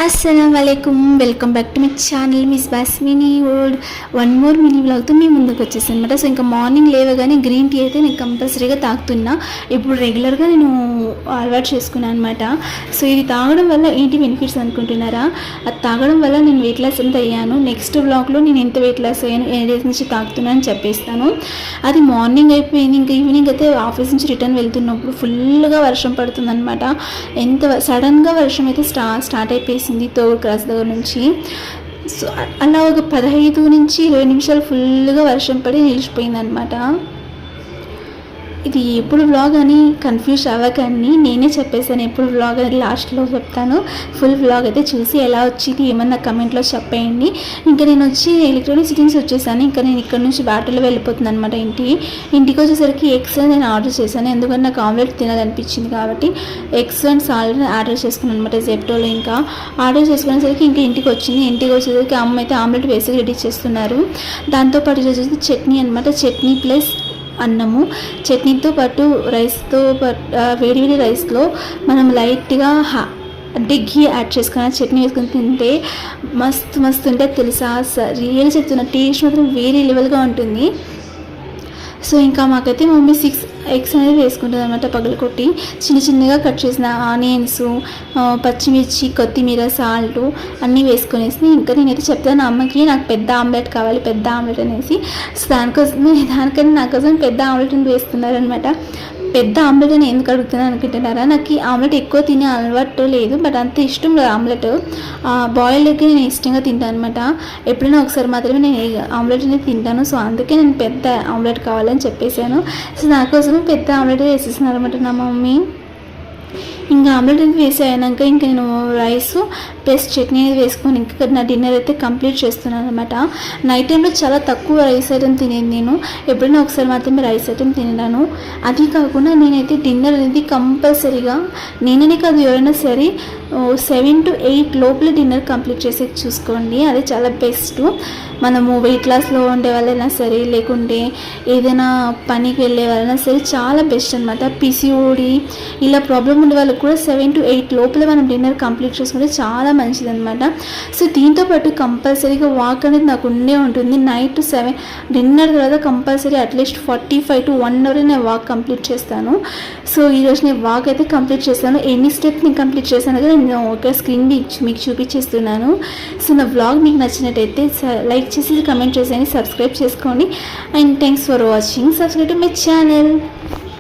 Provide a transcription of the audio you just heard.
अस्सलामुअलैकुम welcome back to my channel Miss Boss Mini World one more mini వ్లాగ్తో మీ ముందుకు వచ్చేసాను అనమాట. సో ఇంకా మార్నింగ్ లేవగానే గ్రీన్ టీ అయితే నేను కంపల్సరీగా తాగుతున్నా. ఇప్పుడు రెగ్యులర్గా నేను అలవాటు చేసుకున్నాను అనమాట. సో ఇది తాగడం వల్ల ఏంటి బెనిఫిట్స్ అనుకుంటున్నారా? అది తాగడం వల్ల నేను వెయిట్ లాస్ ఎంత అయ్యాను, నెక్స్ట్ వ్లాగ్లో నేను ఎంత వెయిట్ లాస్ అయ్యాను, ఏ డేస్ నుంచి తాగుతున్నాను అని చెప్పేస్తాను. అది మార్నింగ్ అయిపోయింది. ఇంకా ఈవినింగ్ అయితే ఆఫీస్ నుంచి రిటర్న్ వెళ్తున్నప్పుడు ఫుల్గా వర్షం పడుతుంది అనమాట. ఎంత సడన్గా వర్షం అయితే స్టార్ట్ అయిపోయింది తోడు క్రాస్ దగ్గర నుంచి. సో అలా ఒక 15 నుంచి 20 నిమిషాలు ఫుల్గా వర్షం పడి నిలిచిపోయింది అనమాట. ఇది ఎప్పుడు వ్లాగ్ అని కన్ఫ్యూజ్ అవ్వకండి, నేనే చెప్పేసాను ఎప్పుడు వ్లాగ్ అని లాస్ట్లో చెప్తాను. ఫుల్ వ్లాగ్ అయితే చూసి ఎలా వచ్చింది ఏమన్నా కమెంట్లో చెప్పేయండి. ఇంకా నేను వచ్చి ఎలక్ట్రానిక్ సిటీస్ వచ్చేసాను. ఇంకా నేను ఇక్కడ నుంచి బ్యాటర్లో వెళ్ళిపోతున్నాను అనమాట. ఇంటికి వచ్చేసరికి ఎగ్స్ నేను ఆర్డర్ చేశాను, ఎందుకంటే నాకు ఆమ్లెట్ తినాలనిపించింది కాబట్టి ఎగ్స్ అండ్ సాల్ట్ ఆర్డర్ చేసుకున్నాను అనమాట జెప్టోలో. ఇంకా ఆర్డర్ చేసుకునేసరికి ఇంకా ఇంటికి వచ్చింది. ఇంటికి వచ్చేసరికి అమ్మ అయితే ఆమ్లెట్ వేసి రెడీ చేస్తున్నారు. దాంతోపాటు వచ్చేసి చట్నీ అనమాట. చట్నీ ప్లస్ అన్నము, చట్నీతో పాటు రైస్తో వేడివేడి రైస్లో మనం లైట్గా ఘీ యాడ్ చేసుకుని చట్నీ వేసుకొని తింటే మస్తు ఉంటుంది తెలుసా. రియల్ చెప్తున్న టేస్ట్ మాత్రం వేరే లెవెల్గా ఉంటుంది. సో ఇంకా మాకైతే మమ్మీ 6 ఎగ్స్ అనేది వేసుకుంటుంది అనమాట. పగలకొట్టి చిన్నగా కట్ చేసిన ఆనియన్స్, పచ్చిమిర్చి, కొత్తిమీర, సాల్ట్ అన్నీ వేసుకునేసి ఇంకా నేనైతే చెప్తాను అమ్మకి నాకు పెద్ద ఆమ్లెట్ కావాలి, పెద్ద ఆమ్లెట్ అనేసి. సో దానికన్నా నా కోసం పెద్ద ఆమ్లెట్ వేస్తున్నారనమాట. పెద్ద ఆమ్లెట్ అని ఎందుకు అడుగుతున్నాను అనుకుంటున్నారా? నాకు ఈ ఆమ్లెట్ ఎక్కువ తినే అలవాటు లేదు, బట్ అంత ఇష్టం లేదు ఆమ్లెట్. బాయిల్డ్ ఎగ్ నేను ఇష్టంగా తింటాను అనమాట. ఎప్పుడైనా ఒకసారి మాత్రమే నేను ఆమ్లెట్ అనేది తింటాను. సో అందుకే నేను పెద్ద ఆమ్లెట్ కావాలని చెప్పేశాను. సో నా కోసమే పెద్ద ఆమ్లెట్ వేసేస్తున్నారు అనమాట నా మమ్మీ. ఇంకా ఆమ్లెట్ అనేది వేసేయనాక ఇంకా నేను రైస్ ప్లస్ చట్నీ అనేది వేసుకొని ఇంకా నా డిన్నర్ అయితే కంప్లీట్ చేస్తున్నాను అనమాట. నైట్ టైంలో చాలా తక్కువ రైస్ ఐటమ్ తినేది నేను, ఎప్పుడైనా ఒకసారి మాత్రమే రైస్ ఐటమ్ తిన్నాను. అది కాకుండా నేనైతే డిన్నర్ అనేది కంపల్సరీగా నేననే కాదు ఎవరైనా సరే 7 to 8 లోపల డిన్నర్ కంప్లీట్ చేసి చూసుకోండి. అది చాలా బెస్ట్. మనము వెయిట్ లాస్లో ఉండే వాళ్ళైనా సరే, లేకుంటే ఏదైనా పనికి వెళ్ళే వాళ్ళైనా సరే చాలా బెస్ట్ అనమాట. పిసిఓడి ఇలా ప్రాబ్లం ఉండే వాళ్ళకి కూడా 7 to 8 లోపల మనం డిన్నర్ కంప్లీట్ చేసుకుంటే చాలా మంచిది అనమాట. సో దీంతోపాటు కంపల్సరీగా వాక్ అనేది నాకు ఉండే ఉంటుంది. నైట్ 7 డిన్నర్ తర్వాత కంపల్సరీ అట్లీస్ట్ 45 to 1 అవర్ నేను వాక్ కంప్లీట్ చేస్తాను. సో ఈరోజు నేను వాక్ అయితే కంప్లీట్ చేస్తాను. ఎన్ని స్టెప్స్ నేను కంప్లీట్ చేస్తాను కదా నేను ఒక స్క్రీన్ మీకు చూపించేస్తున్నాను. సో నా వ్లాగ్ మీకు నచ్చినట్టయితే లైక్ చేసి కమెంట్ చేసి సబ్స్క్రైబ్ చేసుకోండి. And thanks for watching. Subscribe to my channel.